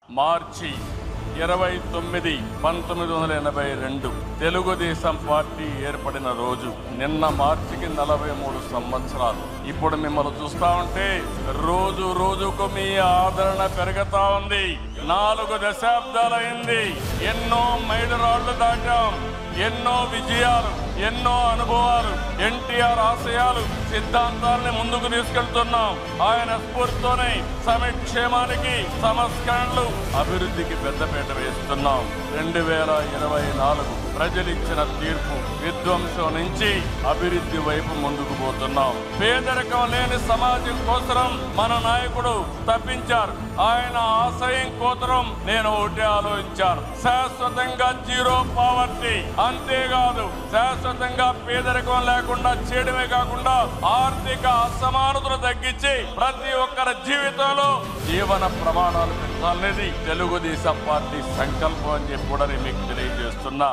మార్చి 29, 1982 Telugu Desam party ఏర్పడిన రోజు. నిన్న మార్చికి 43 సంవత్సరాలు. ఇప్పుడు మిమ్మల్ని చూస్తా ఉంటే రోజు రోజుకు మీ ఆదరణ పెరుగుతా ఉంది. 4 దశాబ్దాలైంది. ఎన్నో మైలురాళ్లు దాటాం, ఎన్నో విజయాలు, ఎన్నో అనుభవాలు. ఎన్టీఆర్ ఆశయాలు, సిద్ధాంతాలని ముందుకు తీసుకెళ్తున్నాం. ఆయన స్ఫూర్తితోనే సంక్షేమానికి, సంస్కరణలు, అభివృద్ధికి పెద్దపీట వేస్తున్నాం. 2024 ప్రజలిచ్చిన తీర్పు విధ్వంసం నుంచి అభివృద్ధి వైపు ముందుకు పోతున్నాం. పేదరికం లేని సమాజం కోసం మన నాయకుడు తప్పించారు. ఆయన ఆశయం కోసం నేను ఒకటే ఆలోచించాను, శాశ్వతంగా జీరో పావర్టీ. అంతేకాదు, శాశ్వతంగా పేదరికం లేకుండా చేయడమే కాకుండా ఆర్థిక అసమానతలు తగ్గించి ప్రతి ఒక్కరి జీవితంలో జీవన ప్రమాణాలు పెంచాలనేది తెలుగుదేశం పార్టీ సంకల్పం అని చెప్పి కూడా మీకు తెలియజేస్తున్నా.